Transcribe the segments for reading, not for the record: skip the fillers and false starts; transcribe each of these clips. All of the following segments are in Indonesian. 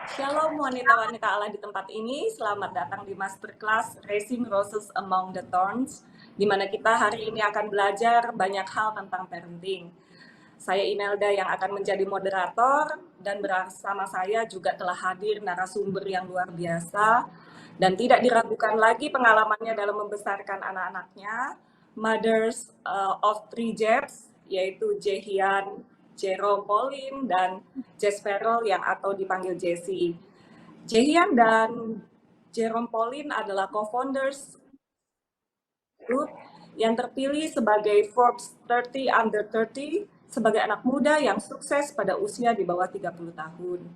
Shalom wanita-wanita Allah di tempat ini, selamat datang di Masterclass Raising Roses Among the Thorns, di mana kita hari ini akan belajar banyak hal tentang parenting. Saya Imelda yang akan menjadi moderator, dan bersama saya juga telah hadir narasumber yang luar biasa, dan tidak diragukan lagi pengalamannya dalam membesarkan anak-anaknya, Mothers of Three Jeffs, yaitu Jehian, Jerome Pauline, dan Jess Farrell yang atau dipanggil Jessie. Jehian dan Jerome Pauline adalah co-founders Group yang terpilih sebagai Forbes 30 Under 30 sebagai anak muda yang sukses pada usia di bawah 30 tahun.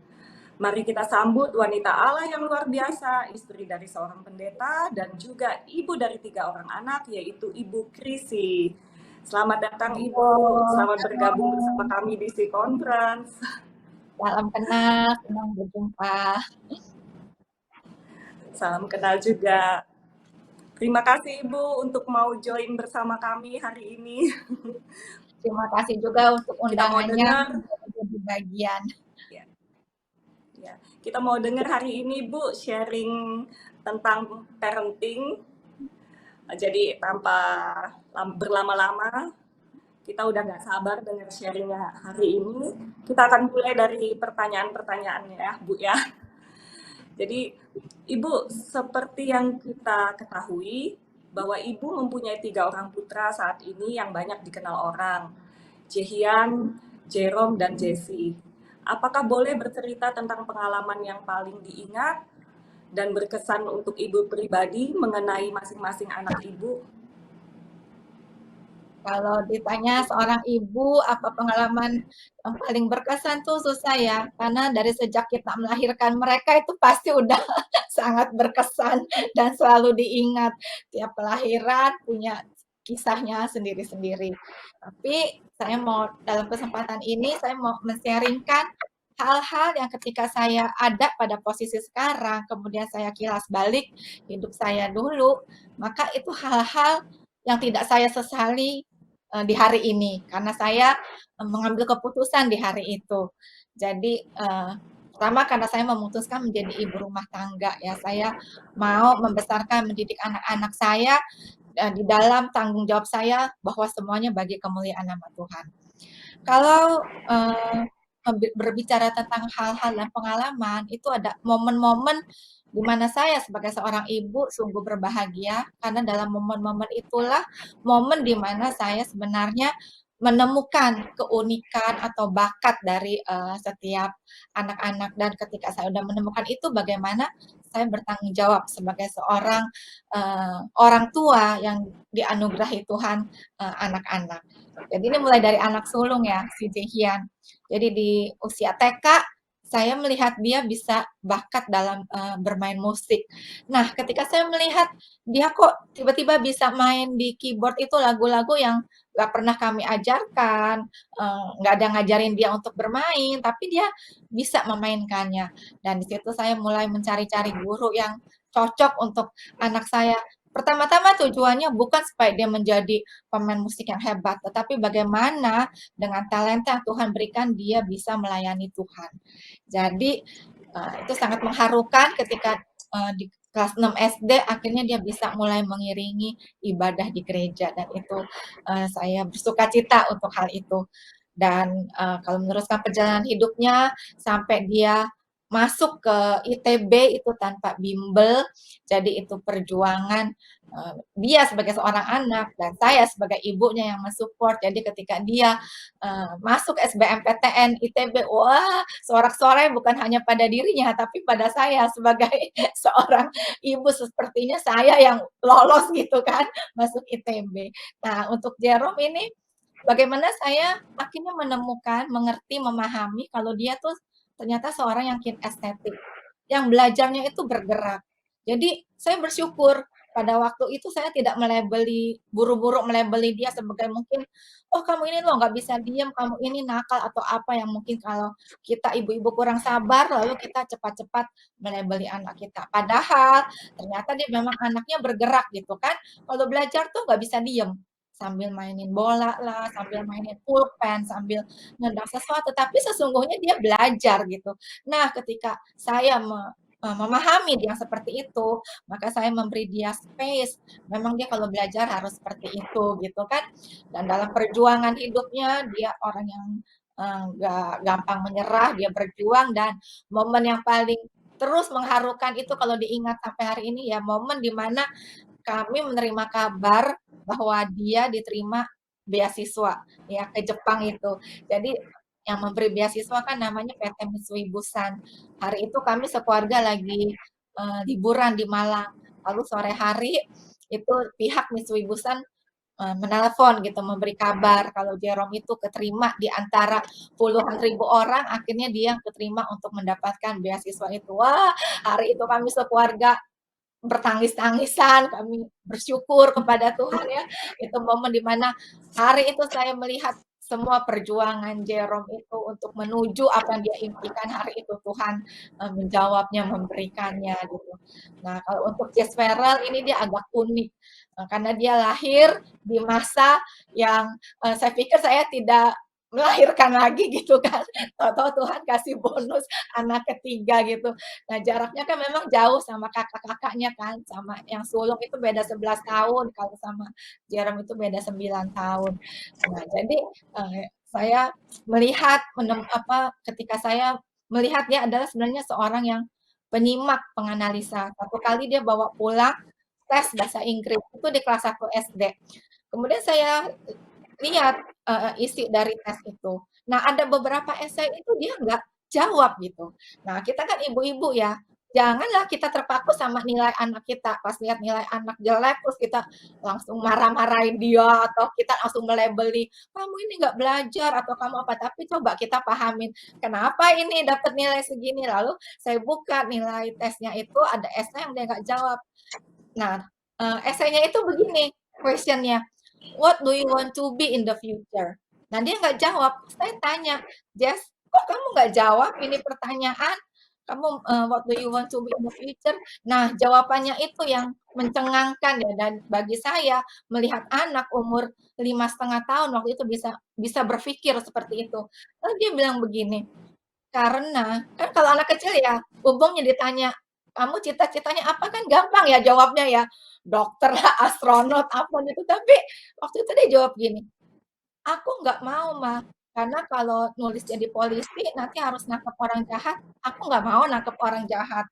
Mari kita sambut wanita Allah yang luar biasa, istri dari seorang pendeta dan juga ibu dari 3 orang anak, yaitu Ibu Krisi. Selamat datang Ibu, selamat bergabung bersama kami di Si Conference. Salam kenal, senang berjumpa. Salam kenal juga. Terima kasih Ibu untuk mau join bersama kami hari ini. Terima kasih juga untuk Kita mau undangannya dengar, menjadi bagian. ya, kita mau dengar hari ini Bu sharing tentang parenting. Jadi tanpa berlama-lama, kita udah nggak sabar dengar sharingnya hari ini. Kita akan mulai dari pertanyaan-pertanyaannya ya Bu ya. Jadi Ibu, seperti yang kita ketahui bahwa Ibu mempunyai 3 orang putra saat ini yang banyak dikenal orang, Jehian, Jerome, dan Jessie. Apakah boleh bercerita tentang pengalaman yang paling diingat dan berkesan untuk Ibu pribadi mengenai masing-masing anak Ibu? Kalau ditanya seorang ibu apa pengalaman yang paling berkesan tuh susah ya, karena dari sejak kita melahirkan mereka itu pasti udah sangat berkesan dan selalu diingat. Tiap kelahiran punya kisahnya sendiri-sendiri. Tapi saya mau dalam kesempatan ini saya mau men-sharingkan hal-hal yang ketika saya ada pada posisi sekarang, kemudian saya kilas balik hidup saya dulu, maka itu hal-hal yang tidak saya sesali di hari ini karena saya mengambil keputusan di hari itu. Jadi pertama karena saya memutuskan menjadi ibu rumah tangga ya, saya mau membesarkan mendidik anak-anak saya di dalam tanggung jawab saya bahwa semuanya bagi kemuliaan nama Tuhan. Kalau berbicara tentang hal-hal dan pengalaman, itu ada momen-momen di mana saya sebagai seorang ibu sungguh berbahagia karena dalam momen-momen itulah momen di mana saya sebenarnya menemukan keunikan atau bakat dari setiap anak-anak, dan ketika saya sudah menemukan itu bagaimana saya bertanggung jawab sebagai seorang orang tua yang dianugerahi Tuhan anak-anak. Jadi ini mulai dari anak sulung ya, si Jehian. Jadi di usia TK, saya melihat dia bisa bakat dalam bermain musik. Nah, ketika saya melihat dia kok tiba-tiba bisa main di keyboard itu lagu-lagu yang gak pernah kami ajarkan, gak ada ngajarin dia untuk bermain, tapi dia bisa memainkannya. Dan di situ saya mulai mencari-cari guru yang cocok untuk anak saya. Pertama-tama tujuannya bukan supaya dia menjadi pemain musik yang hebat, tetapi bagaimana dengan talenta yang Tuhan berikan dia bisa melayani Tuhan. Jadi itu sangat mengharukan ketika di kelas 6 SD akhirnya dia bisa mulai mengiringi ibadah di gereja, dan itu saya bersuka cita untuk hal itu. Dan kalau meneruskan perjalanan hidupnya sampai dia masuk ke ITB itu tanpa bimbel, jadi itu perjuangan dia sebagai seorang anak dan saya sebagai ibunya yang mensupport. Jadi ketika dia masuk SBMPTN ITB, wah sorak-sorai bukan hanya pada dirinya tapi pada saya sebagai seorang ibu, sepertinya saya yang lolos gitu kan masuk ITB. Nah untuk Jerome ini bagaimana saya akhirnya menemukan, mengerti, memahami kalau dia tuh ternyata seorang yang kinestetik, yang belajarnya itu bergerak. Jadi saya bersyukur pada waktu itu saya tidak melebeli, buru-buru melebeli dia sebagai mungkin, oh kamu ini loh nggak bisa diam, kamu ini nakal atau apa yang mungkin kalau kita ibu-ibu kurang sabar lalu kita cepat-cepat melebeli anak kita. Padahal ternyata dia memang anaknya bergerak gitu kan. Kalau belajar tuh nggak bisa diem. sambil mainin bola lah, sambil mainin pulpen, sambil nendang sesuatu, tapi sesungguhnya dia belajar gitu. Nah, ketika saya memahami dia seperti itu, maka saya memberi dia space. Memang dia kalau belajar harus seperti itu gitu kan. Dan dalam perjuangan hidupnya dia orang yang nggak gampang menyerah, dia berjuang dan momen yang paling terus mengharukan itu kalau diingat sampai hari ini ya momen di mana kami menerima kabar bahwa dia diterima beasiswa ya ke Jepang itu. Jadi yang memberi beasiswa kan namanya PT Mitsui Bussan. Hari itu kami sekeluarga lagi liburan di Malang. Lalu sore hari itu pihak Mitsui Bussan menelpon gitu, memberi kabar kalau Jerome itu keterima di antara puluhan ribu orang, akhirnya dia yang keterima untuk mendapatkan beasiswa itu. Wah, hari itu kami sekeluarga bertangis-tangisan, kami bersyukur kepada Tuhan ya. Itu momen di mana hari itu saya melihat semua perjuangan Jerome itu untuk menuju apa yang dia impikan hari itu Tuhan menjawabnya, memberikannya gitu. Nah, kalau untuk Jess Farrell ini dia agak unik karena dia lahir di masa yang saya pikir saya tidak melahirkan lagi gitu kan. Tahu-tahu Tuhan kasih bonus anak ketiga gitu. Nah, jaraknya kan memang jauh sama kakak-kakaknya kan, sama yang sulung itu beda 11 tahun, kalau sama Jerome itu beda 9 tahun. Nah, jadi saya melihat ketika saya melihat dia adalah sebenarnya seorang yang penyimak, penganalisa. Satu kali dia bawa pulang tes bahasa Inggris itu di kelas 1 SD. Kemudian saya lihat isi dari tes itu. Nah, ada beberapa esai itu dia nggak jawab gitu. Nah, kita kan ibu-ibu ya, janganlah kita terpaku sama nilai anak kita. Pas lihat nilai anak jelek, terus kita langsung marah-marahin dia, atau kita langsung melebeli, kamu ini nggak belajar, atau kamu apa. Tapi coba kita pahamin, kenapa ini dapat nilai segini. Lalu saya buka nilai tesnya itu, ada esai yang dia nggak jawab. Nah, esainya itu begini, questionnya, what do you want to be in the future? Nah, dia nggak jawab. Saya tanya, Jess, kok kamu nggak jawab ini pertanyaan? Kamu what do you want to be in the future? Nah, jawabannya itu yang mencengangkan ya. Dan bagi saya melihat anak umur 5,5 tahun waktu itu bisa bisa berpikir seperti itu. Lalu dia bilang begini, karena kan kalau anak kecil ya umumnya ditanya, kamu cita-citanya apa kan gampang ya jawabnya ya, dokter lah, astronot, apa gitu. Tapi waktu itu dia jawab gini, aku nggak mau mah, karena kalau nulis jadi polisi nanti harus nangkep orang jahat, aku nggak mau nangkep orang jahat.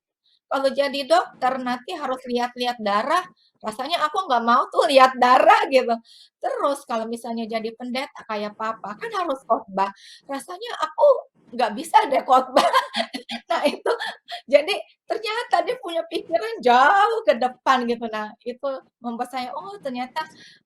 Kalau jadi dokter nanti harus lihat-lihat darah, rasanya aku nggak mau tuh lihat darah gitu. Terus kalau misalnya jadi pendeta kayak papa kan harus khotbah, rasanya aku nggak bisa deh khotbah. Nah itu jadi ternyata dia punya pikiran jauh ke depan gitu. Nah itu membuat saya, oh ternyata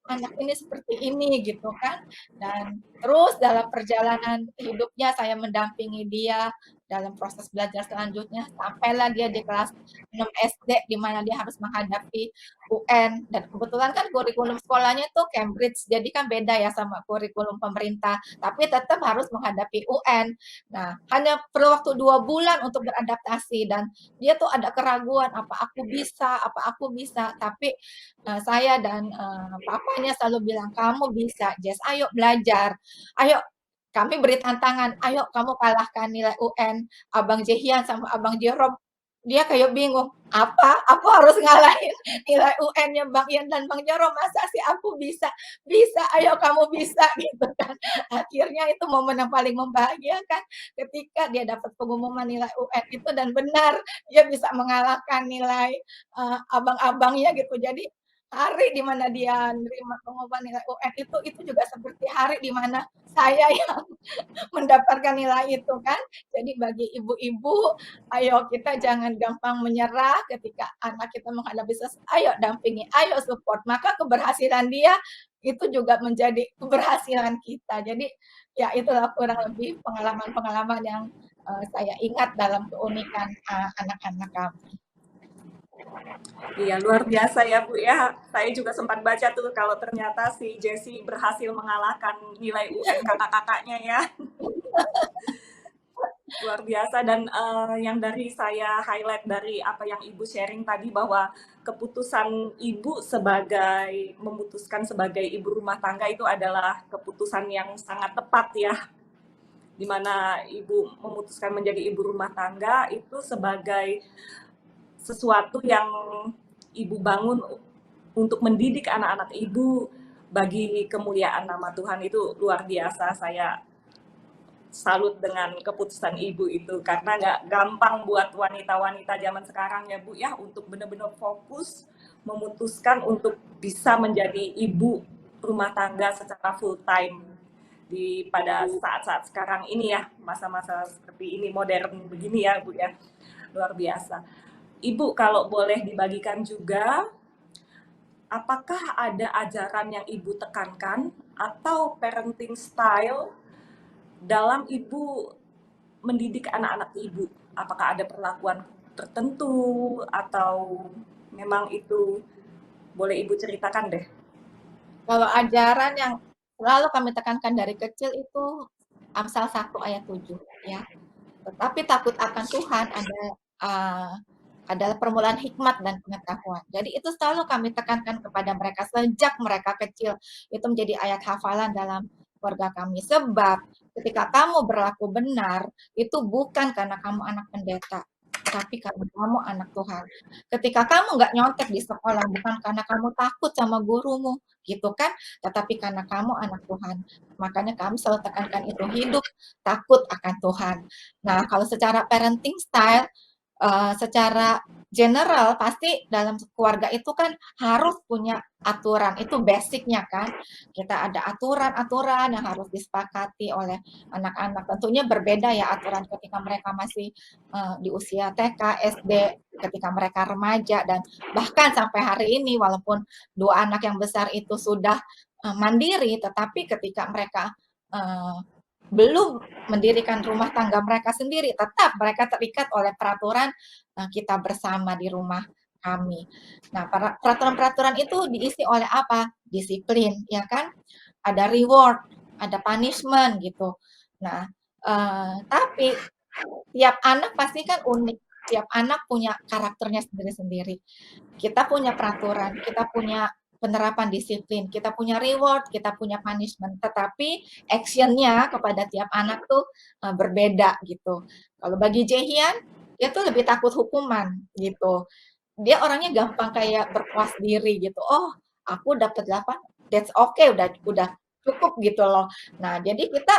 anak ini seperti ini gitu kan. Dan terus dalam perjalanan hidupnya saya mendampingi dia dalam proses belajar selanjutnya sampailah dia di kelas 6 SD di mana dia harus menghadapi UN dan kebetulan kan kurikulum sekolahnya tuh Cambridge jadi kan beda ya sama kurikulum pemerintah tapi tetap harus menghadapi UN. Nah, hanya perlu waktu 2 bulan untuk beradaptasi dan dia tuh ada keraguan apa aku bisa. Tapi saya dan papanya selalu bilang kamu bisa, Jess. Ayo belajar, ayo. Kami beri tantangan, ayo kamu kalahkan nilai UN Abang Jehian sama Abang Jerome. Dia kayak bingung, apa? Aku harus ngalahin nilai UN-nya Bang Ian dan Bang Jerome, masa sih aku bisa? Bisa, ayo kamu bisa gitu kan. Akhirnya itu momen yang paling membahagiakan ketika dia dapat pengumuman nilai UN itu dan benar dia bisa mengalahkan nilai abang-abangnya gitu. Jadi hari di mana dia menerima pengumuman nilai UN itu juga seperti hari di mana saya yang mendapatkan nilai itu kan. Jadi bagi ibu-ibu, ayo kita jangan gampang menyerah ketika anak kita menghadapi ayo dampingi, ayo support. Maka keberhasilan dia itu juga menjadi keberhasilan kita. Jadi ya itulah kurang lebih pengalaman-pengalaman yang saya ingat dalam keunikan anak-anak kami. Iya, luar biasa ya Bu ya. Saya juga sempat baca tuh kalau ternyata si Jessie berhasil mengalahkan nilai UN kakak-kakaknya ya. Luar biasa dan yang dari saya highlight dari apa yang Ibu sharing tadi bahwa keputusan Ibu sebagai memutuskan sebagai ibu rumah tangga itu adalah keputusan yang sangat tepat ya, di mana Ibu memutuskan menjadi ibu rumah tangga itu sebagai sesuatu yang Ibu bangun untuk mendidik anak-anak Ibu bagi kemuliaan nama Tuhan. Itu luar biasa. Saya salut dengan keputusan Ibu itu karena nggak gampang buat wanita-wanita zaman sekarang ya Bu ya untuk benar-benar fokus memutuskan untuk bisa menjadi ibu rumah tangga secara full time pada saat-saat sekarang ini ya, masa-masa seperti ini modern begini ya Bu ya, luar biasa. Ibu kalau boleh dibagikan juga, apakah ada ajaran yang Ibu tekankan atau parenting style dalam Ibu mendidik anak-anak Ibu? Apakah ada perlakuan tertentu atau memang itu boleh Ibu ceritakan deh? Kalau ajaran yang selalu kami tekankan dari kecil itu Amsal 1 ayat 7 ya. Tetapi takut akan Tuhan adalah permulaan hikmat dan pengetahuan. Jadi itu selalu kami tekankan kepada mereka sejak mereka kecil. Itu menjadi ayat hafalan dalam keluarga kami. Sebab ketika kamu berlaku benar, itu bukan karena kamu anak pendeta, tapi karena kamu anak Tuhan. Ketika kamu nggak nyontek di sekolah, bukan karena kamu takut sama gurumu, gitu kan? Tetapi karena kamu anak Tuhan. Makanya kami selalu tekankan itu, hidup takut akan Tuhan. Nah, kalau secara parenting style, secara general pasti dalam keluarga itu kan harus punya aturan, itu basicnya kan. Kita ada aturan-aturan yang harus disepakati oleh anak-anak. Tentunya berbeda ya aturan ketika mereka masih di usia TK, SD, ketika mereka remaja, dan bahkan sampai hari ini walaupun dua anak yang besar itu sudah mandiri, tetapi ketika mereka belum mendirikan rumah tangga mereka sendiri, tetap mereka terikat oleh peraturan kita bersama di rumah kami. Nah, peraturan-peraturan itu diisi oleh apa? Disiplin, ya kan? Ada reward, ada punishment gitu. Nah, tapi tiap anak pasti kan unik. Tiap anak punya karakternya sendiri-sendiri. Kita punya peraturan, kita punya penerapan disiplin, kita punya reward, kita punya punishment, tetapi actionnya kepada tiap anak tuh berbeda gitu. Kalau bagi Jehian, dia tuh lebih takut hukuman gitu. Dia orangnya gampang kayak berpuas diri gitu. Oh, aku dapat 8, that's okay, udah cukup gitu loh. Nah, jadi kita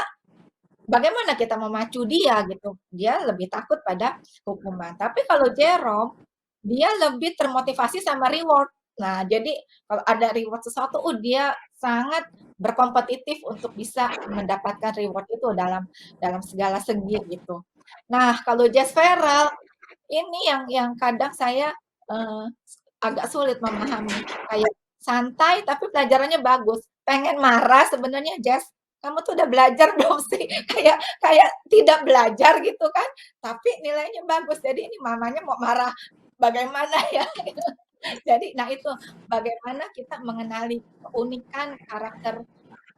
bagaimana kita memacu dia gitu. Dia lebih takut pada hukuman. Tapi kalau Jerome, dia lebih termotivasi sama reward. Nah, jadi kalau ada reward sesuatu, dia sangat berkompetitif untuk bisa mendapatkan reward itu dalam segala segi gitu. Nah, kalau Jess Farrell ini yang kadang saya agak sulit memahami. Kayak santai tapi pelajarannya bagus. Pengen marah sebenarnya Jess, kamu tuh udah belajar belum sih? Kayak kayak tidak belajar gitu kan, tapi nilainya bagus. Jadi ini mamanya mau marah bagaimana ya? Jadi, nah itu bagaimana kita mengenali keunikan karakter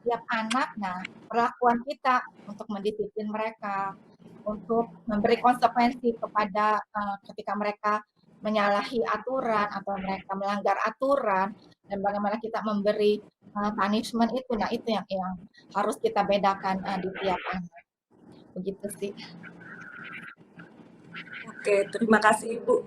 tiap anak. Nah, perlakuan kita untuk mendisiplin mereka, untuk memberi konsekuensi kepada ketika mereka menyalahi aturan atau mereka melanggar aturan, dan bagaimana kita memberi punishment itu. Nah, itu yang harus kita bedakan di tiap anak. Begitu sih. Oke, terima kasih Ibu.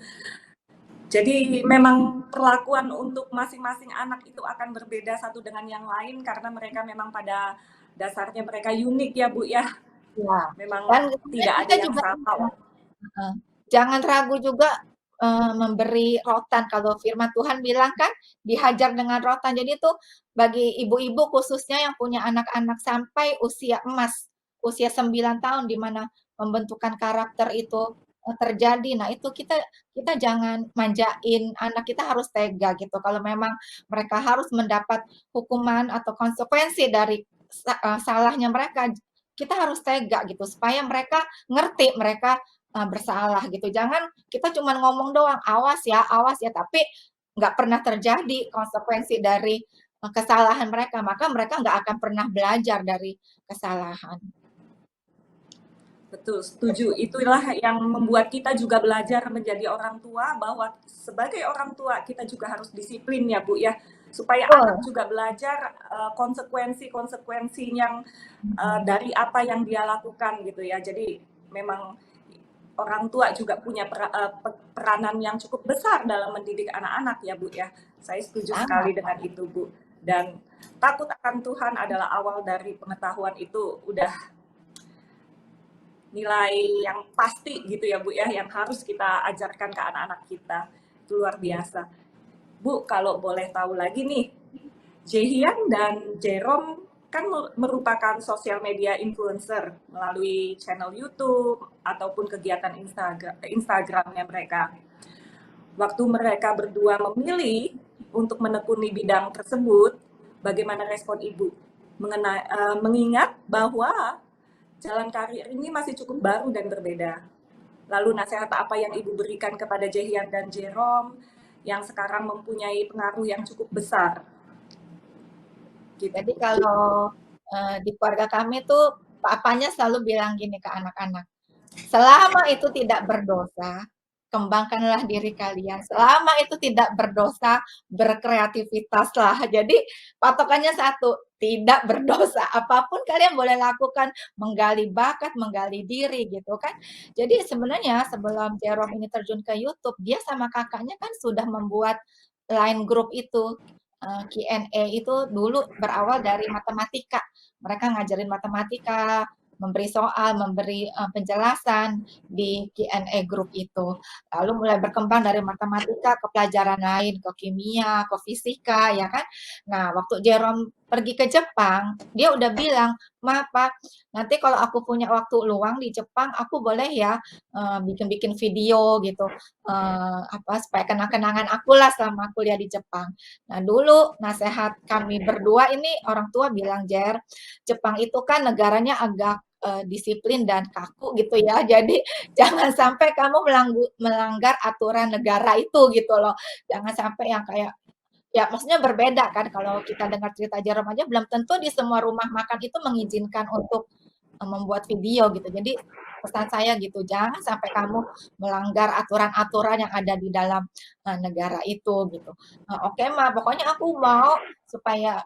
Jadi memang perlakuan untuk masing-masing anak itu akan berbeda satu dengan yang lain karena mereka memang pada dasarnya mereka unik ya Bu ya. Ya. Memang Dan tidak ada kita yang juga sama. jangan ragu juga memberi rotan. Kalau firman Tuhan bilang kan dihajar dengan rotan. Jadi itu bagi ibu-ibu khususnya yang punya anak-anak sampai usia emas, usia 9 tahun di mana pembentukan karakter itu terjadi. Nah, itu kita jangan manjain anak, kita harus tega gitu. Kalau memang mereka harus mendapat hukuman atau konsekuensi dari salahnya mereka, kita harus tega gitu supaya mereka ngerti mereka bersalah gitu. Jangan kita cuma ngomong doang, awas ya, tapi nggak pernah terjadi konsekuensi dari kesalahan mereka, maka mereka nggak akan pernah belajar dari kesalahan. Betul, setuju. Itulah yang membuat kita juga belajar menjadi orang tua, bahwa sebagai orang tua kita juga harus disiplin ya Bu ya, supaya anak Betul. juga belajar konsekuensi-konsekuensi yang Mhm. dari apa yang dia lakukan gitu ya. Jadi memang orang tua juga punya peranan yang cukup besar dalam mendidik anak-anak ya Bu ya. Saya setuju sekali Sangat. dengan itu Bu. Dan takut akan Tuhan adalah awal dari pengetahuan, itu udah nilai yang pasti gitu ya Bu ya, yang harus kita ajarkan ke anak-anak kita. Itu luar biasa. Bu, kalau boleh tahu lagi nih, Jehian dan Jerome kan merupakan sosial media influencer melalui channel YouTube ataupun kegiatan Instagramnya mereka. Waktu mereka berdua memilih untuk menekuni bidang tersebut, bagaimana respon Ibu? Mengingat bahwa jalan karir ini masih cukup baru dan berbeda. Lalu nasihat apa yang Ibu berikan kepada Jehian dan Jerome yang sekarang mempunyai pengaruh yang cukup besar? Gitu, Jadi Bu. kalau, di keluarga kami tuh papanya selalu bilang gini ke anak-anak, "Selama itu tidak berdosa, kembangkanlah diri kalian. Selama itu tidak berdosa, berkreativitaslah." Jadi patokannya satu, tidak berdosa. Apapun kalian boleh lakukan, menggali bakat, menggali diri gitu kan. Jadi sebenarnya sebelum Jerome ini terjun ke YouTube, dia sama kakaknya kan sudah membuat line group itu, Q&A itu dulu berawal dari matematika. Mereka ngajarin matematika, memberi soal, memberi, penjelasan di Q&A group itu. Lalu mulai berkembang dari matematika ke pelajaran lain, ke kimia, ke fisika, ya kan. Nah, waktu Jerome pergi ke Jepang, dia udah bilang, "Ma, Pa, nanti kalau aku punya waktu luang di Jepang, aku boleh ya, bikin-bikin video gitu, apa, supaya kenang-kenangan akulah selama kuliah di Jepang." Nah, dulu nasehat kami berdua ini orang tua bilang, "Jer, Jepang itu kan negaranya agak, disiplin dan kaku gitu ya. Jadi jangan sampai kamu melanggar aturan negara itu gitu loh. Jangan sampai yang kayak" ya maksudnya berbeda kan kalau kita dengar cerita Jerome aja belum tentu di semua rumah makan itu mengizinkan untuk, membuat video gitu. Jadi pesan saya gitu, jangan sampai kamu melanggar aturan-aturan yang ada di dalam, negara itu gitu. "Oke Ma, pokoknya aku mau supaya,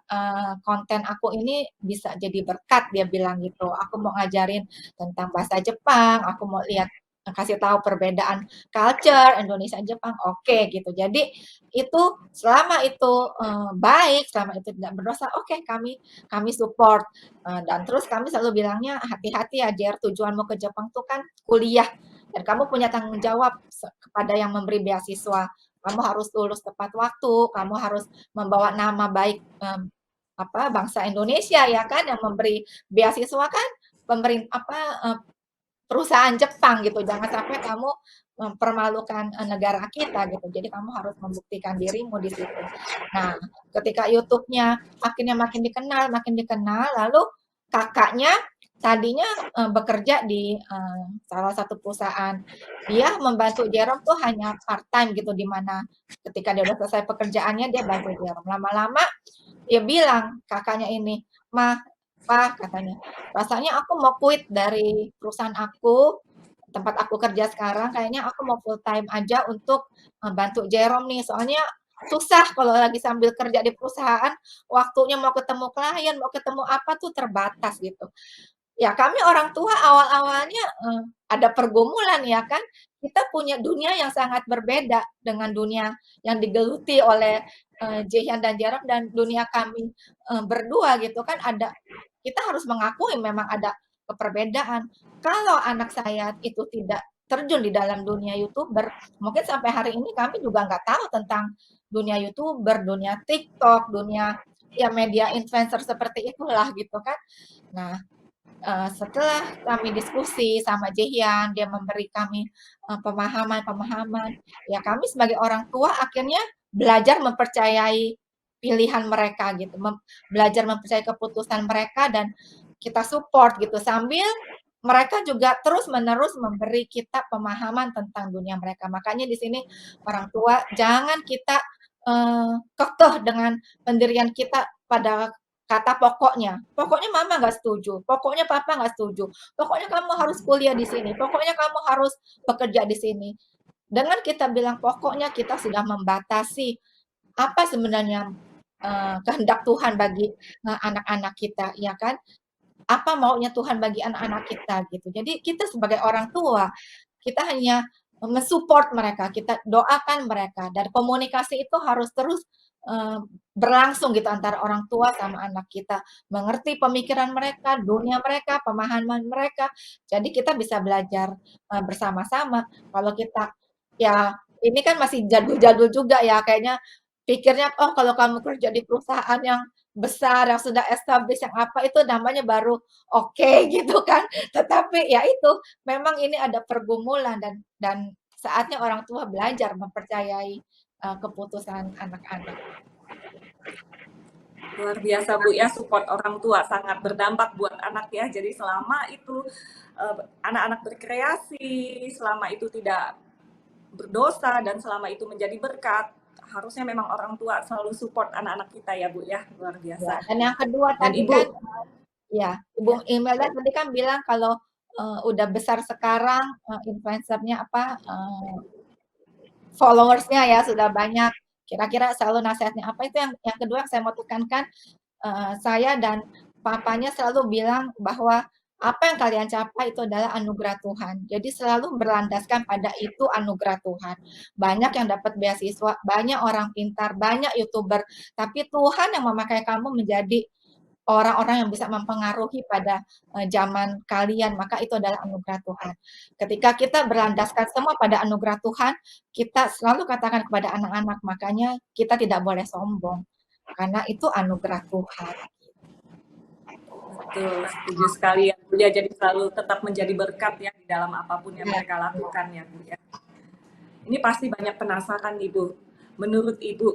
konten aku ini bisa jadi berkat," dia bilang gitu. "Aku mau ngajarin tentang bahasa Jepang, aku mau lihat kasih tahu perbedaan culture Indonesia Jepang," oke gitu. Jadi itu selama itu, baik, selama itu tidak berdosa, oke kami support. Dan terus kami selalu bilangnya, "Hati-hati ya Jer, tujuanmu ke Jepang tuh kan kuliah, dan kamu punya tanggung jawab kepada yang memberi beasiswa. Kamu harus lulus tepat waktu, kamu harus membawa nama baik, apa, bangsa Indonesia ya kan, yang memberi beasiswa kan apa, perusahaan Jepang gitu, jangan sampai kamu mempermalukan, negara kita gitu. Jadi kamu harus membuktikan dirimu di situ." Nah, ketika YouTube-nya makin dikenal, lalu kakaknya tadinya, bekerja di, salah satu perusahaan. Dia membantu Jerome tuh hanya part-time gitu, di mana ketika dia udah selesai pekerjaannya dia bantu Jerome. Lama-lama dia bilang kakaknya ini, "Ma, Pa," katanya, "rasanya aku mau quit dari perusahaan aku, tempat aku kerja sekarang, kayaknya aku mau full time aja untuk, bantu Jerome nih, soalnya susah kalau lagi sambil kerja di perusahaan, waktunya mau ketemu klien, mau ketemu apa tuh terbatas," gitu. Ya kami orang tua awal-awalnya, ada pergumulan ya kan, kita punya dunia yang sangat berbeda dengan dunia yang digeluti oleh, Jehian dan Jerome dan dunia kami, berdua gitu kan kita harus mengakui memang ada perbedaan. Kalau anak saya itu tidak terjun di dalam dunia YouTuber, mungkin sampai hari ini kami juga nggak tahu tentang dunia YouTuber, dunia TikTok, dunia ya media influencer seperti itulah gitu kan. Nah, setelah kami diskusi sama Jehian, dia memberi kami, pemahaman-pemahaman, ya kami sebagai orang tua akhirnya belajar mempercayai pilihan mereka gitu, belajar mempercayai keputusan mereka dan kita support gitu, sambil mereka juga terus-menerus memberi kita pemahaman tentang dunia mereka. Makanya di sini orang tua jangan kita, kekeh dengan pendirian kita pada kata pokoknya mama nggak setuju, pokoknya papa nggak setuju, pokoknya kamu harus kuliah di sini, pokoknya kamu harus bekerja di sini. Dengan kita bilang pokoknya, kita sudah membatasi apa sebenarnya kehendak Tuhan bagi anak-anak kita, ya kan? Apa maunya Tuhan bagi anak-anak kita gitu. Jadi kita sebagai orang tua, kita hanya mensupport mereka, kita doakan mereka, dan komunikasi itu harus terus berlangsung gitu antara orang tua sama anak kita, mengerti pemikiran mereka, dunia mereka, pemahaman mereka. Jadi kita bisa belajar bersama-sama. Kalau kita ya ini kan masih jadul-jadul juga ya, kayaknya pikirnya oh kalau kamu kerja di perusahaan yang besar yang sudah established yang apa itu namanya baru oke gitu kan. Tetapi ya itu memang ini ada pergumulan dan saatnya orang tua belajar mempercayai keputusan anak-anak. Luar biasa Bu ya, support orang tua sangat berdampak buat anak ya. Jadi selama itu anak-anak berkreasi, selama itu tidak berdosa dan selama itu menjadi berkat, harusnya memang orang tua selalu support anak-anak kita ya Bu ya. Luar Ya, biasa. dan yang kedua Dan tadi kan Ibu, ya, ya, Ibu Imelda tadi kan bilang kalau udah besar sekarang influencernya apa followersnya ya sudah banyak. Kira-kira selalu nasihatnya apa itu yang kedua yang saya mau tekankan saya dan papanya selalu bilang bahwa apa yang kalian capai itu adalah anugerah Tuhan. Jadi selalu berlandaskan pada itu anugerah Tuhan. Banyak yang dapat beasiswa, banyak orang pintar, banyak YouTuber, tapi Tuhan yang memakai kamu menjadi orang-orang yang bisa mempengaruhi pada zaman kalian, maka itu adalah anugerah Tuhan. Ketika kita berlandaskan semua pada anugerah Tuhan, kita selalu katakan kepada anak-anak, makanya kita tidak boleh sombong, karena itu anugerah Tuhan. betul, setuju sekali ya Bu ya. Jadi selalu tetap menjadi berkat ya di dalam apapun yang Ya, mereka lakukan ya Bu ya. Ini pasti banyak penasaran Ibu. Menurut Ibu,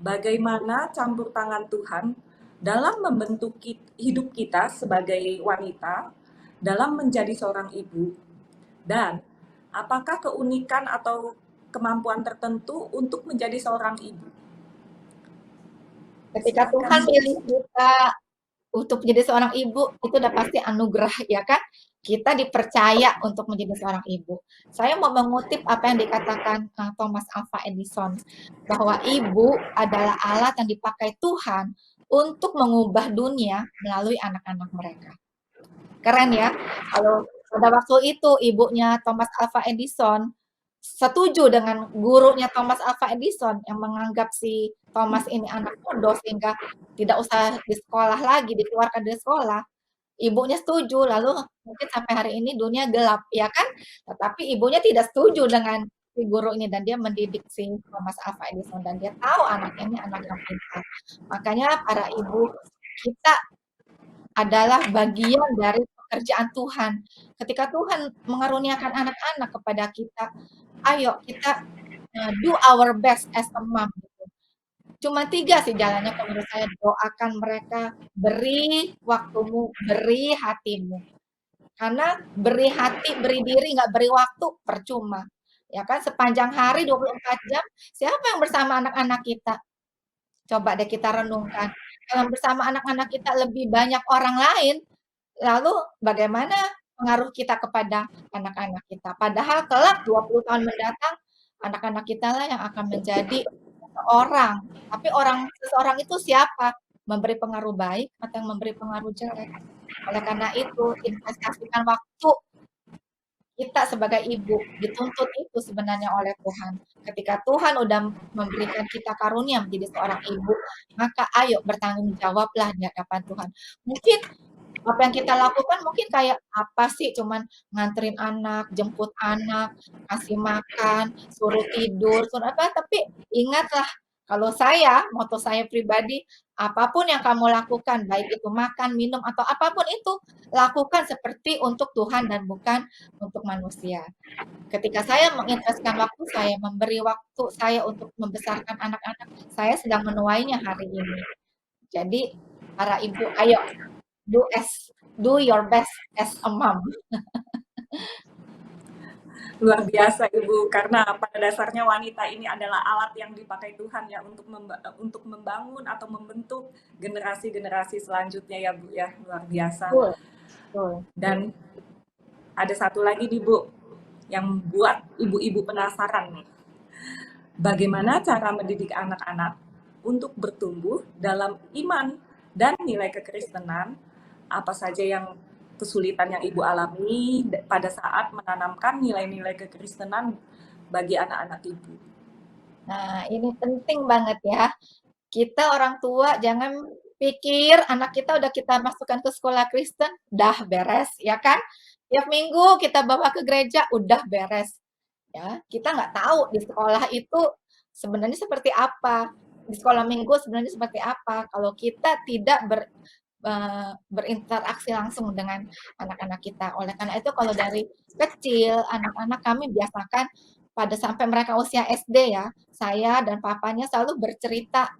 bagaimana campur tangan Tuhan dalam membentuk hidup kita sebagai wanita dalam menjadi seorang ibu, dan apakah keunikan atau kemampuan tertentu untuk menjadi seorang ibu? ketika Silakan Tuhan Bu. pilih kita untuk menjadi seorang ibu, itu udah pasti anugerah, ya kan? Kita dipercaya untuk menjadi seorang ibu. Saya mau mengutip apa yang dikatakan Thomas Alva Edison, bahwa ibu adalah alat yang dipakai Tuhan untuk mengubah dunia melalui anak-anak mereka. Keren ya? Kalau pada waktu itu ibunya Thomas Alva Edison setuju dengan gurunya Thomas Alva Edison yang menganggap si Thomas ini anak bodoh sehingga tidak usah di sekolah lagi, dikeluarkan dari sekolah. Ibunya setuju, lalu mungkin sampai hari ini dunia gelap, ya kan? Tetapi ibunya tidak setuju dengan si guru ini dan dia mendidik si Thomas Alva Edison dan dia tahu anaknya ini anak yang pintar. Makanya para ibu, kita adalah bagian dari pekerjaan Tuhan. Ketika Tuhan mengaruniakan anak-anak kepada kita, ayo kita do our best as a mom. Cuma 3 sih jalannya kalau menurut saya, doakan mereka, beri waktumu, beri hatimu. Karena beri hati, beri diri, nggak beri waktu, percuma. Ya kan, sepanjang hari 24 jam, siapa yang bersama anak-anak kita? Coba deh kita renungkan. Kalau bersama anak-anak kita lebih banyak orang lain, lalu bagaimana pengaruh kita kepada anak-anak kita? Padahal kelak 20 tahun mendatang, anak-anak kita lah yang akan menjadi seseorang. Tapi seseorang itu siapa? Memberi pengaruh baik atau yang memberi pengaruh jelek? Oleh karena itu, investasikan waktu kita sebagai ibu dituntut itu sebenarnya oleh Tuhan. Ketika Tuhan udah memberikan kita karunia menjadi seorang ibu, maka ayo bertanggung jawablah di hadapan Tuhan. Mungkin apa yang kita lakukan mungkin kayak apa sih, cuman nganterin anak, jemput anak, kasih makan, suruh tidur, suruh apa, tapi ingatlah kalau saya, moto saya pribadi, apapun yang kamu lakukan, baik itu makan, minum, atau apapun itu, lakukan seperti untuk Tuhan dan bukan untuk manusia. Ketika saya menginvestasikan waktu saya, memberi waktu saya untuk membesarkan anak-anak, saya sedang menuainya hari ini. Jadi, para ibu, ayo do your best as a mom. Luar biasa Ibu, karena pada dasarnya wanita ini adalah alat yang dipakai Tuhan ya untuk membangun atau membentuk generasi-generasi selanjutnya ya Bu ya, luar biasa. Betul, betul. Dan ada satu lagi nih Bu, yang buat ibu-ibu penasaran nih. Bagaimana cara mendidik anak-anak untuk bertumbuh dalam iman dan nilai kekristenan? Apa saja yang kesulitan yang Ibu alami pada saat menanamkan nilai-nilai kekristenan bagi anak-anak Ibu? Nah, ini penting banget ya. Kita orang tua jangan pikir anak kita udah kita masukkan ke sekolah Kristen, dah beres, ya kan? Tiap minggu kita bawa ke gereja, udah beres. Ya, kita nggak tahu di sekolah itu sebenarnya seperti apa. Di sekolah minggu sebenarnya seperti apa. Kalau kita tidak berinteraksi langsung dengan anak-anak kita. Oleh karena itu kalau dari kecil anak-anak kami biasakan pada sampai mereka usia SD ya, saya dan papanya selalu bercerita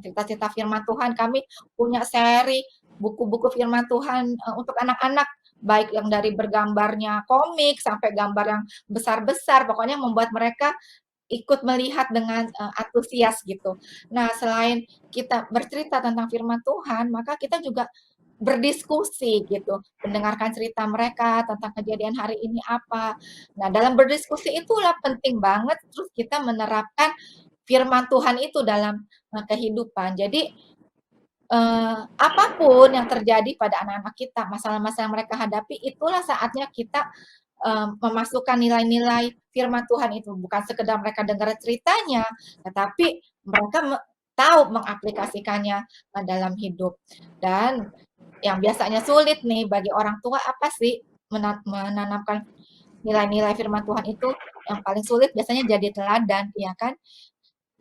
cerita-cerita firman Tuhan. Kami punya seri buku-buku firman Tuhan untuk anak-anak, baik yang dari bergambarnya komik sampai gambar yang besar-besar, pokoknya membuat mereka ikut melihat dengan antusias gitu. Nah, selain kita bercerita tentang firman Tuhan, maka kita juga berdiskusi gitu, mendengarkan cerita mereka tentang kejadian hari ini apa. Nah, dalam berdiskusi itulah penting banget terus kita menerapkan firman Tuhan itu dalam kehidupan. Jadi apapun yang terjadi pada anak-anak kita, masalah-masalah yang mereka hadapi, itulah saatnya kita memasukkan nilai-nilai firman Tuhan itu. Bukan sekedar mereka dengar ceritanya, tetapi mereka tahu mengaplikasikannya dalam hidup. Dan yang biasanya sulit nih bagi orang tua apa sih menanamkan nilai-nilai firman Tuhan itu? Yang paling sulit biasanya jadi teladan, ya kan?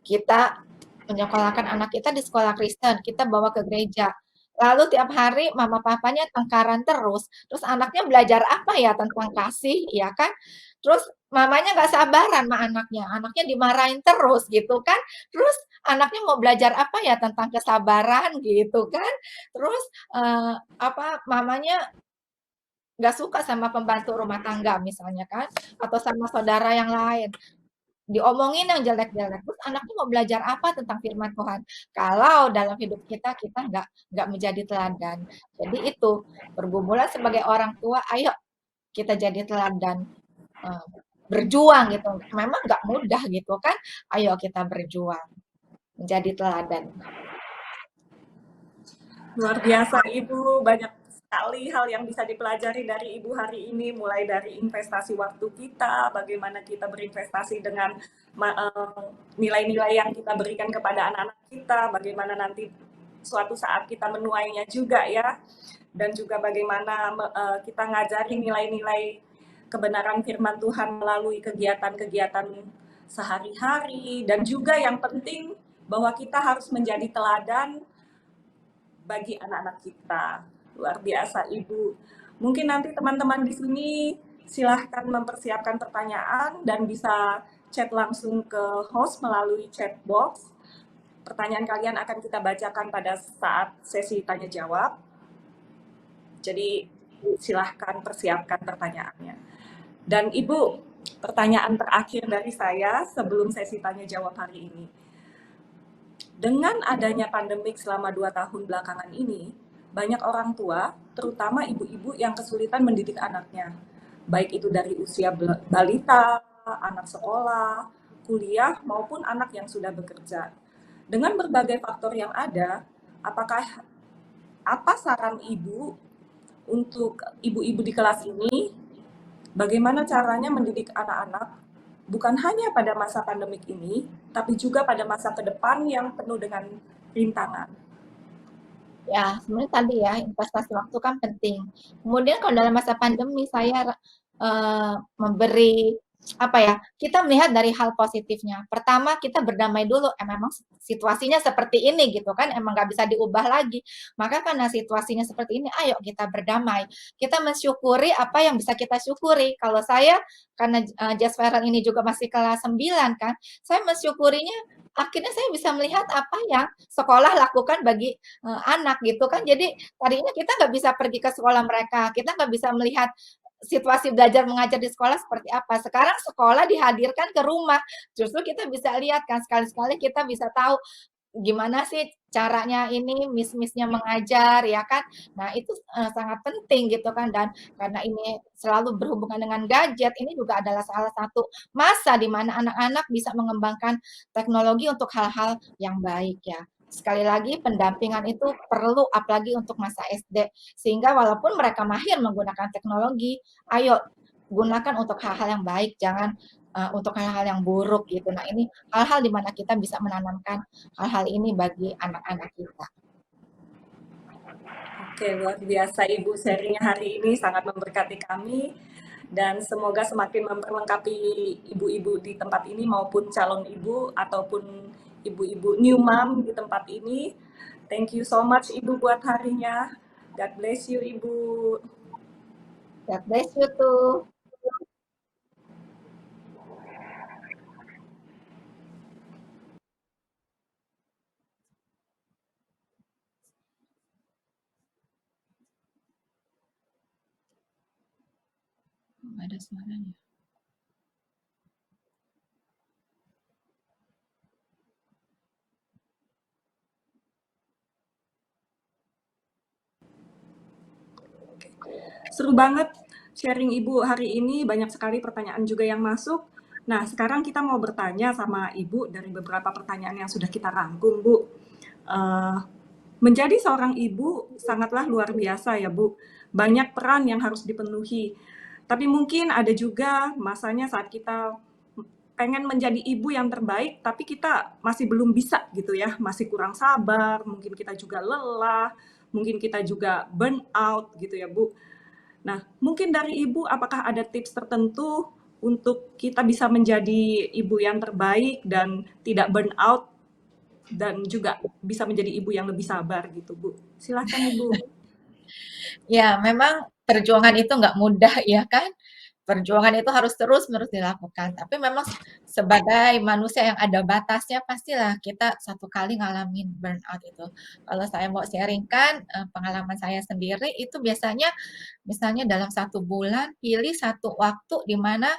Kita menyekolahkan anak kita di sekolah Kristen, kita bawa ke gereja. Lalu tiap hari mama papanya tengkaran terus anaknya belajar apa ya tentang kasih, ya kan? Terus mamanya nggak sabaran sama anaknya dimarahin terus gitu kan. Terus anaknya mau belajar apa ya tentang kesabaran gitu kan. Terus mamanya nggak suka sama pembantu rumah tangga misalnya kan, atau sama saudara yang lain diomongin yang jelek-jelek, terus anaknya mau belajar apa tentang firman Tuhan? Kalau dalam hidup kita nggak menjadi teladan. Jadi itu bergumulan sebagai orang tua, ayo kita jadi teladan, berjuang gitu. Memang nggak mudah gitu kan? Ayo kita berjuang menjadi teladan. Luar biasa Ibu, banyak sekali hal yang bisa dipelajari dari Ibu hari ini, mulai dari investasi waktu kita, bagaimana kita berinvestasi dengan nilai-nilai yang kita berikan kepada anak-anak kita, bagaimana nanti suatu saat kita menuainya juga ya, dan juga bagaimana kita ngajari nilai-nilai kebenaran firman Tuhan melalui kegiatan-kegiatan sehari-hari, dan juga yang penting bahwa kita harus menjadi teladan bagi anak-anak kita. Luar biasa Ibu. Mungkin nanti teman-teman di sini silahkan mempersiapkan pertanyaan dan bisa chat langsung ke host melalui chat box. Pertanyaan kalian akan kita bacakan pada saat sesi tanya jawab. Jadi silahkan persiapkan pertanyaannya. Dan Ibu, pertanyaan terakhir dari saya sebelum sesi tanya jawab hari ini. Dengan adanya pandemik selama 2 tahun belakangan ini, banyak orang tua, terutama ibu-ibu yang kesulitan mendidik anaknya. Baik itu dari usia balita, anak sekolah, kuliah, maupun anak yang sudah bekerja. Dengan berbagai faktor yang ada, apa saran Ibu untuk ibu-ibu di kelas ini, bagaimana caranya mendidik anak-anak bukan hanya pada masa pandemik ini, tapi juga pada masa ke depan yang penuh dengan rintangan? Ya, sebenarnya tadi ya, investasi waktu kan penting. Kemudian kalau dalam masa pandemi saya memberi apa ya, kita melihat dari hal positifnya. Pertama, kita berdamai dulu, memang situasinya seperti ini gitu kan, emang nggak bisa diubah lagi. Maka karena situasinya seperti ini, ayo kita berdamai. Kita mensyukuri apa yang bisa kita syukuri. Kalau saya, karena Just Viral ini juga masih kelas 9 kan, saya mensyukurinya akhirnya saya bisa melihat apa yang sekolah lakukan bagi anak gitu kan. Jadi tadinya kita nggak bisa pergi ke sekolah mereka, kita nggak bisa melihat situasi belajar mengajar di sekolah seperti apa. Sekarang sekolah dihadirkan ke rumah, justru kita bisa lihat kan, sekali-sekali kita bisa tahu gimana sih caranya ini miss-miss-nya mengajar ya kan. Nah itu, sangat penting gitu kan dan karena ini selalu berhubungan dengan gadget, ini juga adalah salah satu masa di mana anak-anak bisa mengembangkan teknologi untuk hal-hal yang baik ya. Sekali lagi pendampingan itu perlu apalagi untuk masa SD, sehingga walaupun mereka mahir menggunakan teknologi, ayo gunakan untuk hal-hal yang baik, jangan, untuk hal-hal yang buruk gitu. Nah ini hal-hal di mana kita bisa menanamkan hal-hal ini bagi anak-anak kita. Oke, luar biasa Ibu sharingnya hari ini sangat memberkati kami dan semoga semakin memperlengkapi ibu-ibu di tempat ini maupun calon ibu ataupun ibu-ibu new mom di tempat ini. Thank you so much Ibu buat harinya. God bless you Ibu. God bless you too. Nggak ada suaranya. Seru banget sharing Ibu hari ini, banyak sekali pertanyaan juga yang masuk. Nah, sekarang kita mau bertanya sama Ibu dari beberapa pertanyaan yang sudah kita rangkum, Bu. Menjadi seorang ibu sangatlah luar biasa ya, Bu. Banyak peran yang harus dipenuhi. Tapi mungkin ada juga masanya saat kita pengen menjadi ibu yang terbaik, tapi kita masih belum bisa gitu ya, masih kurang sabar, mungkin kita juga lelah, mungkin kita juga burn out gitu ya, Bu. Nah, mungkin dari Ibu apakah ada tips tertentu untuk kita bisa menjadi ibu yang terbaik dan tidak burn out dan juga bisa menjadi ibu yang lebih sabar gitu, Bu. Silahkan Ibu. Ya, memang perjuangan itu nggak mudah ya kan. Perjuangan itu harus terus-menerus dilakukan. Tapi memang sebagai manusia yang ada batasnya, pastilah kita satu kali ngalamin burnout itu. Kalau saya mau sharingkan pengalaman saya sendiri, itu biasanya misalnya dalam 1 bulan, pilih satu waktu di mana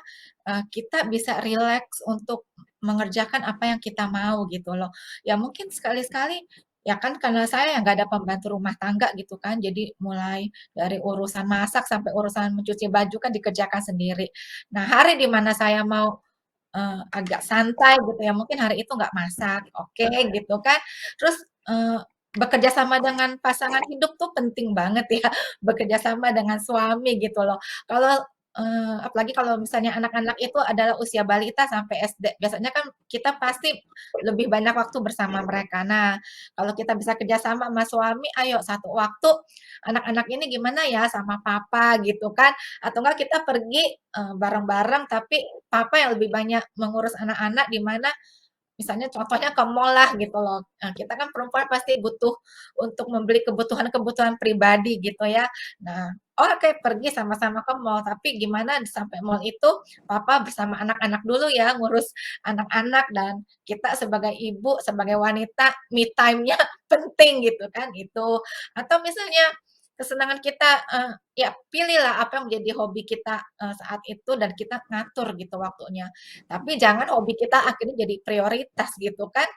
kita bisa rileks untuk mengerjakan apa yang kita mau gitu loh. Ya mungkin sekali-sekali ya kan karena saya yang nggak ada pembantu rumah tangga gitu kan, jadi mulai dari urusan masak sampai urusan mencuci baju kan dikerjakan sendiri. Nah, hari di mana saya mau, agak santai gitu ya, mungkin hari itu nggak masak, oke gitu kan. Terus, bekerja sama dengan pasangan hidup tuh penting banget ya, bekerja sama dengan suami gitu loh. Kalau, apalagi kalau misalnya anak-anak itu adalah usia balita sampai SD, biasanya kan kita pasti lebih banyak waktu bersama mereka. Nah, kalau kita bisa kerja sama sama suami, ayo satu waktu anak-anak ini gimana ya sama papa gitu kan, atau enggak kita pergi, bareng-bareng tapi papa yang lebih banyak mengurus anak-anak di mana misalnya contohnya ke mall lah gitu loh. Nah, kita kan perempuan pasti butuh untuk membeli kebutuhan-kebutuhan pribadi gitu ya. Nah, oke pergi sama-sama ke mall, tapi gimana sampai mall itu papa bersama anak-anak dulu ya, ngurus anak-anak dan kita sebagai ibu, sebagai wanita me time-nya penting gitu kan, itu. Atau misalnya kesenangan kita, ya pilihlah apa yang menjadi hobi kita, saat itu dan kita ngatur gitu waktunya. Tapi jangan hobi kita akhirnya jadi prioritas gitu kan,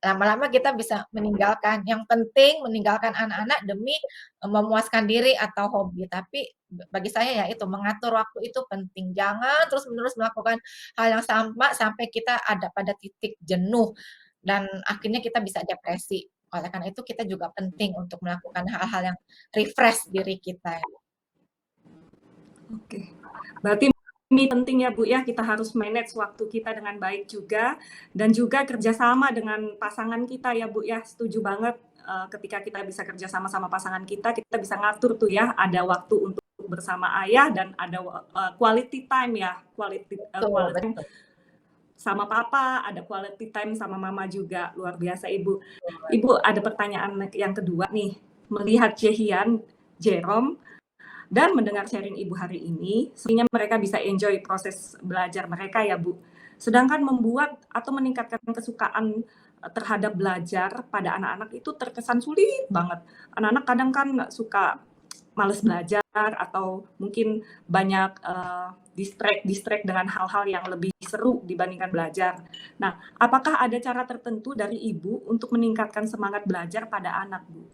lama-lama kita bisa meninggalkan yang penting meninggalkan anak-anak demi, memuaskan diri atau hobi. Tapi bagi saya ya itu, mengatur waktu itu penting. Jangan terus-menerus melakukan hal yang sama sampai kita ada pada titik jenuh dan akhirnya kita bisa depresi. Oleh karena itu kita juga penting untuk melakukan hal-hal yang refresh diri kita. Oke. Berarti ini penting ya Bu ya, kita harus manage waktu kita dengan baik juga dan juga kerjasama dengan pasangan kita ya Bu ya. Setuju banget ketika kita bisa kerjasama sama pasangan kita bisa ngatur tuh ya, ada waktu untuk bersama ayah dan ada quality time ya, Betul quality time betul. sama papa, ada quality time sama mama juga. Luar biasa Ibu. Ibu ada pertanyaan yang kedua nih. Melihat Jehian, Jerome, dan mendengar sharing Ibu hari ini, sebenarnya mereka bisa enjoy proses belajar mereka ya Bu. Sedangkan membuat atau meningkatkan kesukaan terhadap belajar pada anak-anak itu terkesan sulit banget. Anak-anak kadang kan suka males belajar atau mungkin banyak distract dengan hal-hal yang lebih seru dibandingkan belajar. Nah, apakah ada cara tertentu dari ibu untuk meningkatkan semangat belajar pada anak, Bu?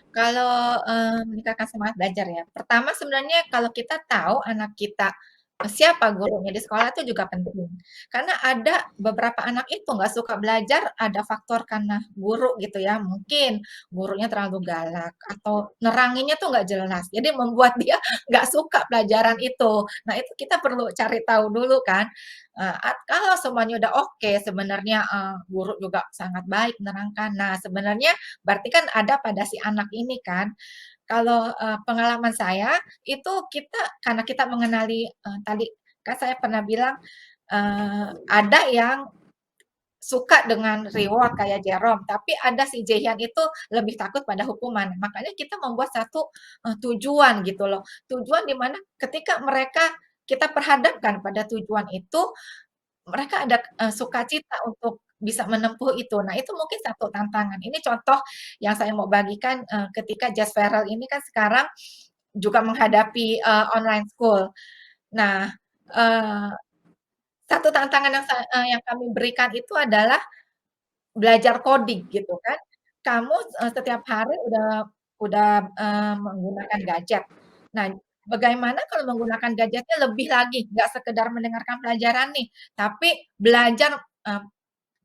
Kalau, meningkatkan semangat belajar ya, pertama sebenarnya kalau kita tahu anak kita, siapa gurunya di sekolah itu juga penting. Karena ada beberapa anak itu nggak suka belajar, ada faktor karena guru gitu ya, mungkin gurunya terlalu galak atau neranginnya tuh nggak jelas, jadi membuat dia nggak suka pelajaran itu. Nah, itu kita perlu cari tahu dulu kan, kalau semuanya udah oke, sebenarnya, guru juga sangat baik menerangkan. Nah, sebenarnya berarti kan ada pada si anak ini kan. Kalau, pengalaman saya itu kita karena kita mengenali, tadi kan saya pernah bilang, ada yang suka dengan reward kayak Jerome, tapi ada si Jaehyun itu lebih takut pada hukuman. Makanya kita membuat satu, tujuan gitu loh. Tujuan di mana ketika mereka kita perhadapkan pada tujuan itu, mereka ada, sukacita untuk bisa menempuh itu. Nah, itu mungkin satu tantangan. Ini contoh yang saya mau bagikan, ketika Jas Farel ini kan sekarang juga menghadapi, online school. Nah, eee, satu tantangan yang kami berikan itu adalah belajar coding gitu kan. Kamu, setiap hari udah menggunakan gadget. Nah, bagaimana kalau menggunakan gadgetnya lebih lagi, nggak sekedar mendengarkan pelajaran nih, tapi belajar, eee,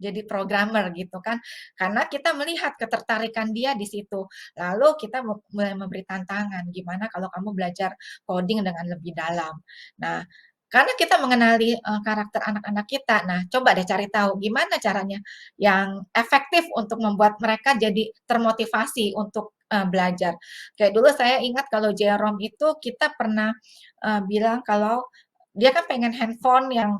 jadi programmer gitu kan. Karena kita melihat ketertarikan dia di situ. Lalu kita mulai memberi tantangan, gimana kalau kamu belajar coding dengan lebih dalam. Nah, karena kita mengenali, karakter anak-anak kita, nah coba deh cari tahu gimana caranya yang efektif untuk membuat mereka jadi termotivasi untuk, belajar. Kayak dulu saya ingat kalau Jerome itu kita pernah, bilang kalau dia kan pengen handphone yang,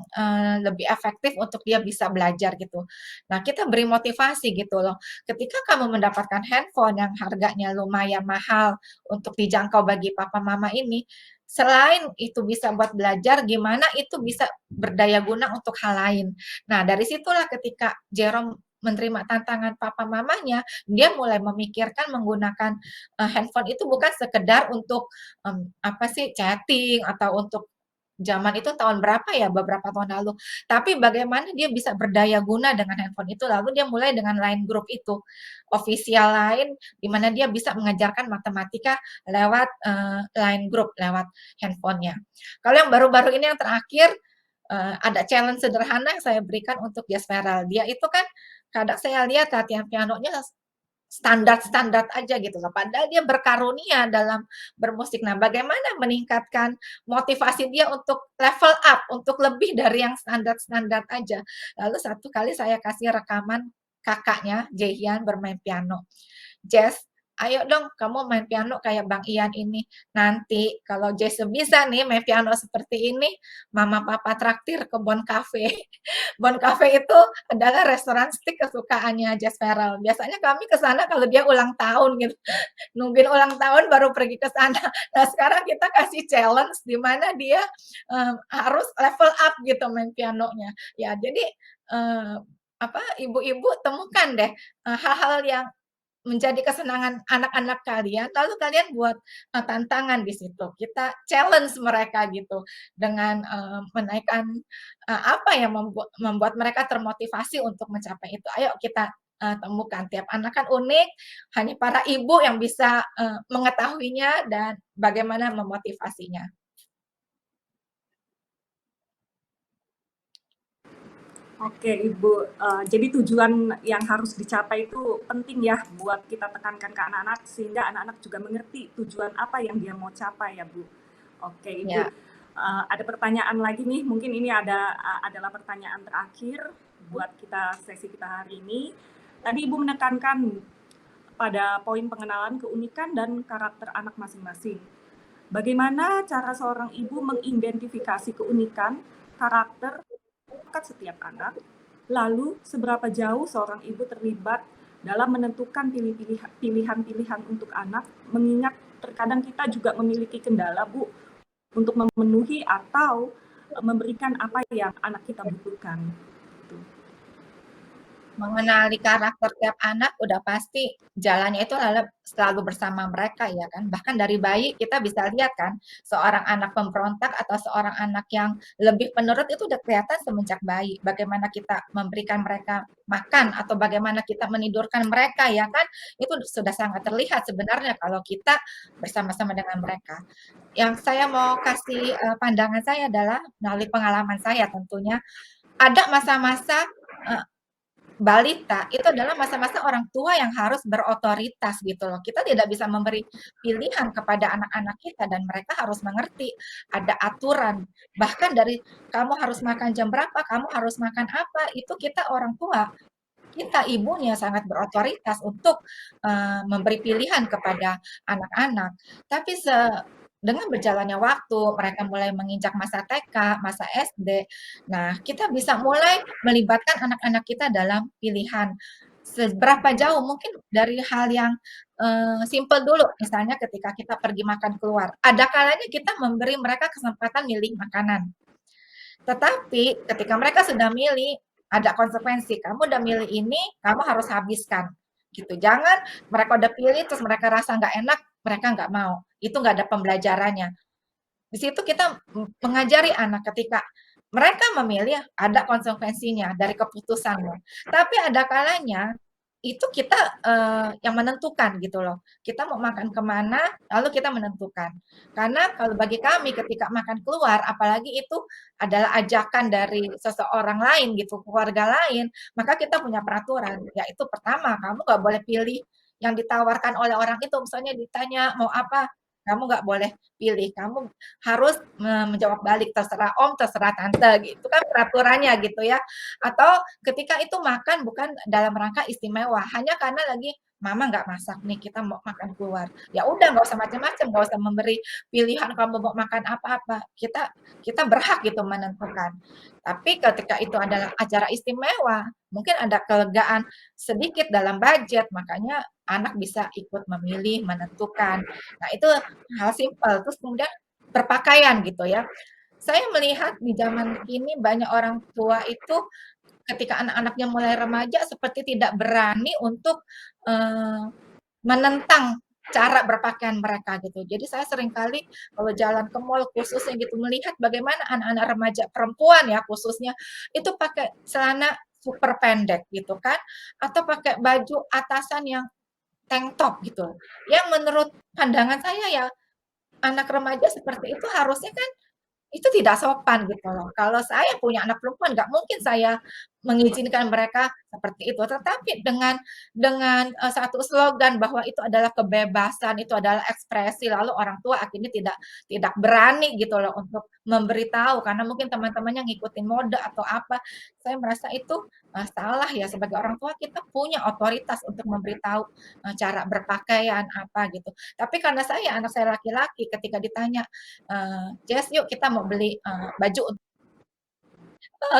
lebih efektif untuk dia bisa belajar gitu. Nah, kita beri motivasi gitu loh, ketika kamu mendapatkan handphone yang harganya lumayan mahal untuk dijangkau bagi papa mama ini, selain itu bisa buat belajar, gimana itu bisa berdaya guna untuk hal lain. Nah, dari situlah ketika Jerome menerima tantangan papa mamanya, dia mulai memikirkan menggunakan, handphone itu bukan sekedar untuk, apa sih, chatting atau untuk zaman itu tahun berapa ya, beberapa tahun lalu. Tapi bagaimana dia bisa berdaya guna dengan handphone itu, lalu dia mulai dengan line group itu, official line, di mana dia bisa mengajarkan matematika lewat, line group, lewat handphone-nya. Kalau yang baru-baru ini yang terakhir, ada challenge sederhana yang saya berikan untuk Jas Feral. Dia itu kan kadang saya lihat latihan pianonya standar-standar aja gitu loh, padahal dia berkarunia dalam bermusik. Nah, bagaimana meningkatkan motivasi dia untuk level up, untuk lebih dari yang standar-standar aja. Lalu satu kali saya kasih rekaman kakaknya, Jaehyun bermain piano. Jess, ayo dong kamu main piano kayak Bang Ian ini. Nanti kalau Jess bisa nih main piano seperti ini, mama papa traktir ke Bon Cafe. Bon Cafe itu adalah restoran steak kesukaannya Jess Farrell. Biasanya kami ke sana kalau dia ulang tahun gitu. Nungguin ulang tahun baru pergi ke sana. Nah, sekarang kita kasih challenge di mana dia harus level up gitu main pianonya. Ya, jadi apa ibu-ibu temukan deh hal-hal yang menjadi kesenangan anak-anak kalian, lalu kalian buat, tantangan di situ. Kita challenge mereka gitu dengan, menaikkan, apa yang membuat mereka termotivasi untuk mencapai itu. Ayo kita, temukan, tiap anak kan unik, hanya para ibu yang bisa, mengetahuinya dan bagaimana memotivasinya. Oke, Ibu. Jadi tujuan yang harus dicapai itu penting ya buat kita tekankan ke anak-anak sehingga anak-anak juga mengerti tujuan apa yang dia mau capai ya, Bu. Oke, Ibu. Ya. Ada pertanyaan lagi nih. Mungkin ini adalah pertanyaan terakhir buat kita sesi kita hari ini. Tadi Ibu menekankan pada poin pengenalan keunikan dan karakter anak masing-masing. Bagaimana cara seorang ibu mengidentifikasi keunikan, karakter, bakat setiap anak? Lalu, seberapa jauh seorang ibu terlibat dalam menentukan pilihan-pilihan untuk anak, mengingat terkadang kita juga memiliki kendala, Bu, untuk memenuhi atau memberikan apa yang anak kita butuhkan. Gitu. Mengenali karakter tiap anak udah pasti jalannya itu selalu bersama mereka ya kan. Bahkan dari bayi kita bisa lihat kan, seorang anak pemberontak atau seorang anak yang lebih penurut itu udah kelihatan semenjak bayi. Bagaimana kita memberikan mereka makan atau bagaimana kita menidurkan mereka ya kan, itu sudah sangat terlihat sebenarnya kalau kita bersama-sama dengan mereka. Yang saya mau kasih pandangan saya adalah melalui pengalaman saya tentunya, ada masa-masa balita itu adalah masa-masa orang tua yang harus berotoritas gitu loh. Kita tidak bisa memberi pilihan kepada anak-anak kita dan mereka harus mengerti ada aturan. Bahkan dari kamu harus makan jam berapa, kamu harus makan apa, itu kita orang tua, kita ibunya sangat berotoritas untuk memberi pilihan kepada anak-anak. Tapi dengan berjalannya waktu, mereka mulai menginjak masa TK, masa SD. Nah, kita bisa mulai melibatkan anak-anak kita dalam pilihan. Seberapa jauh mungkin dari hal yang simpel dulu, misalnya ketika kita pergi makan keluar. Ada kalanya kita memberi mereka kesempatan milih makanan. Tetapi ketika mereka sudah milih, ada konsekuensi. Kamu udah milih ini, kamu harus habiskan. Gitu. Jangan mereka udah pilih terus mereka rasa nggak enak, mereka nggak mau. Itu nggak ada pembelajarannya. Di situ kita mengajari anak ketika mereka memilih ada konsekuensinya dari keputusanmu. Tapi ada kalanya itu kita yang menentukan gitu loh. Kita mau makan kemana, lalu kita menentukan. Karena kalau bagi kami ketika makan keluar, apalagi itu adalah ajakan dari seseorang lain gitu, keluarga lain, maka kita punya peraturan. Yaitu pertama, kamu nggak boleh pilih yang ditawarkan oleh orang itu. Misalnya ditanya mau apa, kamu nggak boleh pilih. Kamu harus menjawab balik, terserah om, terserah tante, gitu kan peraturannya gitu ya. Atau ketika itu makan bukan dalam rangka istimewa, hanya karena lagi mama nggak masak nih, kita mau makan keluar. Ya udah nggak usah macam-macam, nggak usah memberi pilihan kamu mau makan apa-apa. Kita kita berhak gitu menentukan. Tapi ketika itu adalah acara istimewa, mungkin ada kelegaan sedikit dalam budget, makanya anak bisa ikut memilih, menentukan. Nah, itu hal simpel. Terus kemudian berpakaian gitu ya. Saya melihat di zaman ini banyak orang tua itu ketika anak-anaknya mulai remaja seperti tidak berani untuk menentang cara berpakaian mereka gitu. Jadi saya seringkali kalau jalan ke mall khususnya gitu melihat bagaimana anak-anak remaja perempuan ya khususnya itu pakai celana super pendek gitu kan atau pakai baju atasan yang tank top gitu. Yang menurut pandangan saya ya anak remaja seperti itu harusnya kan itu tidak sopan gitu loh. Kalau saya punya anak perempuan, nggak mungkin saya mengizinkan mereka seperti itu. Tetapi dengan satu slogan bahwa itu adalah kebebasan, itu adalah ekspresi, lalu orang tua akhirnya tidak tidak berani gitu loh untuk memberitahu karena mungkin teman-temannya ngikutin mode atau apa. Saya merasa itu salah ya sebagai orang tua kita punya otoritas untuk memberitahu cara berpakaian apa gitu. Tapi karena saya anak saya laki-laki ketika ditanya Jess yuk kita mau beli baju.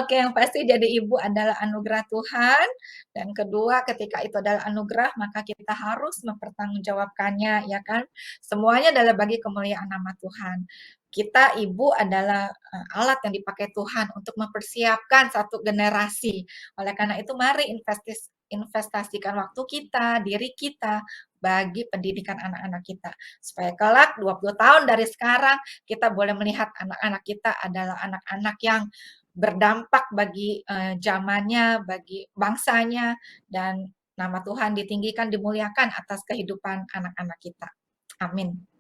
Oke, yang pasti jadi ibu adalah anugerah Tuhan, dan kedua ketika itu adalah anugerah maka kita harus mempertanggungjawabkannya ya kan. Semuanya adalah bagi kemuliaan nama Tuhan. Kita ibu adalah alat yang dipakai Tuhan untuk mempersiapkan satu generasi. Oleh karena itu mari investasikan waktu kita, diri kita bagi pendidikan anak-anak kita. Supaya kelak 20 tahun dari sekarang kita boleh melihat anak-anak kita adalah anak-anak yang berdampak bagi zamannya, bagi bangsanya, dan nama Tuhan ditinggikan, dimuliakan atas kehidupan anak-anak kita. Amin.